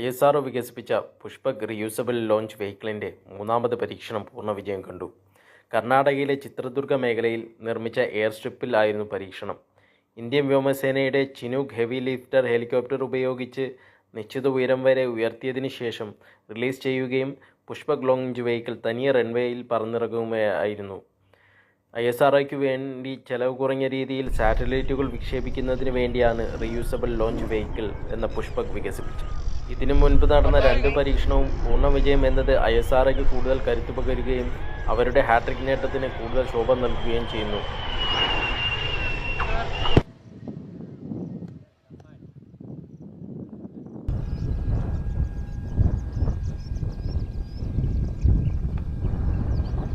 ISRO വികസിപ്പിച്ച Pushpak reusable launch വെഹിക്കിളിൻ്റെ മൂന്നാമത് പരീക്ഷണം പൂർണ്ണ വിജയം കണ്ടു. കർണാടകയിലെ ചിത്രദുർഗ മേഖലയിൽ നിർമ്മിച്ച എയർ സ്ട്രിപ്പിൽ ആയിരുന്നു പരീക്ഷണം. ഇന്ത്യൻ വ്യോമസേനയുടെ ചിനൂക്ക് ഹെവി ലിഫ്റ്റർ ഹെലികോപ്റ്റർ ഉപയോഗിച്ച് നിശ്ചിത ഉയരം വരെ ഉയർത്തിയതിനു ശേഷം റിലീസ് ചെയ്യുകയും പുഷ്പക് ലോഞ്ച് വെഹിക്കിൾ തനിയെ റൺവേയിൽ പറന്നിറങ്ങുകയായിരുന്നു. ISROയ്ക്ക് വേണ്ടി ചെലവ് കുറഞ്ഞ രീതിയിൽ സാറ്റലൈറ്റുകൾ വിക്ഷേപിക്കുന്നതിന് വേണ്ടിയാണ് റീയൂസബിൾ ലോഞ്ച് വെഹിക്കിൾ എന്ന പുഷ്പക് വികസിപ്പിച്ചത്. ഇതിനു മുൻപ് നടന്ന 2 പരീക്ഷണവും പൂർണ്ണ വിജയം എന്നത് ISROയ്ക്ക് കൂടുതൽ കരുത്തു പകരുകയും അവരുടെ ഹാട്രിക് നേട്ടത്തിന് കൂടുതൽ ശോഭ നൽകുകയും ചെയ്യുന്നു.